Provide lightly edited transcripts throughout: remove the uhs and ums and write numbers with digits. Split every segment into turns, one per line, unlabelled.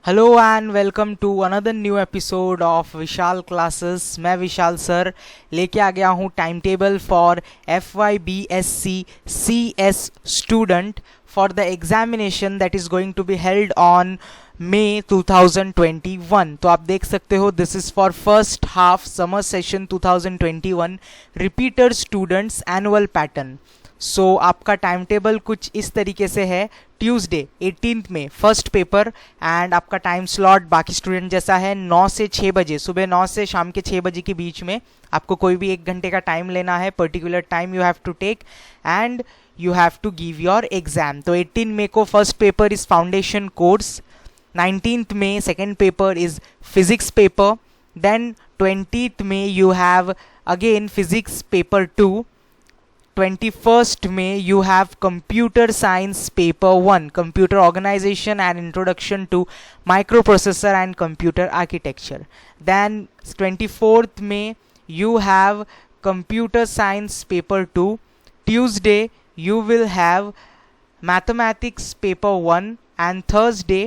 Hello and welcome to another new episode of Vishal classes. मैं Vishal sir लेके आ गया हूँ time table for FYBSc CS student for the examination that is going to be held on May 2021। तो आप देख सकते हो this is for first half summer session 2021 repeater students annual pattern. So आपका टाइम टेबल कुछ इस तरीके से है। ट्यूसडे 18 में फर्स्ट पेपर एंड आपका टाइम स्लॉट बाकी स्टूडेंट जैसा है 9 से 6 बजे, सुबह 9 से शाम के 6 बजे के बीच में आपको कोई भी 1 घंटे का टाइम लेना है। Particular time you have to take and you have to give your exam. तो 18 मई को first paper is foundation course, 19th May second paper is physics paper, then 20th May you have again physics paper 2, 21st May you have computer science paper 1, computer organization and introduction to microprocessor and computer architecture. Then 24th May you have computer science paper 2. Tuesday you will have mathematics paper 1 and Thursday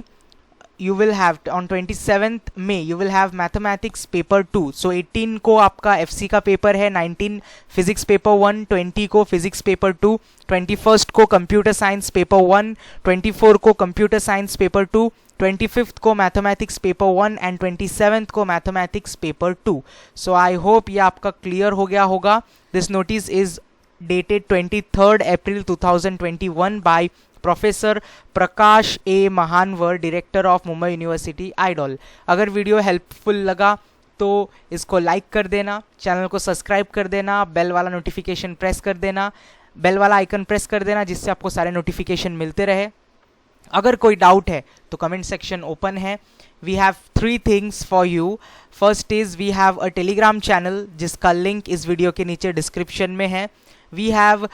you will have on 27th May you will have mathematics paper 2. So 18 को आपका FC का paper है, 19 physics paper 1, 20 को physics paper 2, 21st को computer science paper 1, 24 को computer science paper 2, 25th को mathematics paper 1 and 27th को mathematics paper 2. So I hope ये आपका clear हो गया होगा. This notice is dated 23rd April 2021 by professor Prakash A Mahanwar, director of Mumbai university IDOL. अगर वीडियो हेल्पफुल लगा तो इसको लाइक कर देना, चैनल को सब्सक्राइब कर देना, बेल वाला नोटिफिकेशन प्रेस कर देना, बेल वाला आइकन प्रेस कर देना जिससे आपको सारे नोटिफिकेशन मिलते रहे। अगर कोई डाउट है तो कमेंट सेक्शन ओपन है। We have 3 things for you. First is we have a Telegram channel जिसका लिंक इस वीडियो के नीचे डिस्क्रिप्शन में है। We have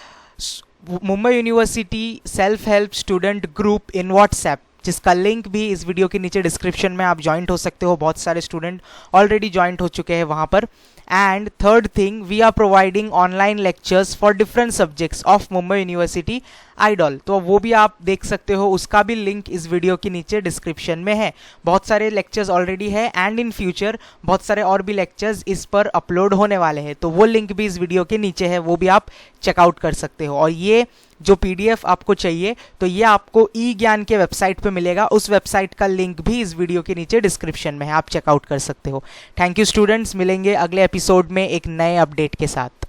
Mumbai University self help student group in WhatsApp जिसका लिंक भी इस वीडियो के नीचे डिस्क्रिप्शन में आप ज्वाइंट हो सकते हो। बहुत सारे स्टूडेंट ऑलरेडी ज्वाइंट हो चुके हैं वहाँ पर। And third thing, we are providing online lectures for different subjects of Mumbai university IDOL. तो वो भी आप देख सकते हो, उसका भी लिंक इस वीडियो के नीचे डिस्क्रिप्शन में है। बहुत सारे लेक्चर्स ऑलरेडी है एंड इन फ्यूचर बहुत सारे और भी लेक्चर्स इस पर अपलोड होने वाले हैं। तो वो लिंक भी इस वीडियो के नीचे है, वो भी आप चेकआउट कर सकते हो। और ये जो PDF आपको चाहिए तो ये आपको ई ज्ञान के वेबसाइट पे मिलेगा। उस वेबसाइट का लिंक भी इस वीडियो के नीचे डिस्क्रिप्शन में है, आप चेकआउट कर सकते हो। थैंक यू स्टूडेंट्स, मिलेंगे अगले एपिसोड में एक नए अपडेट के साथ।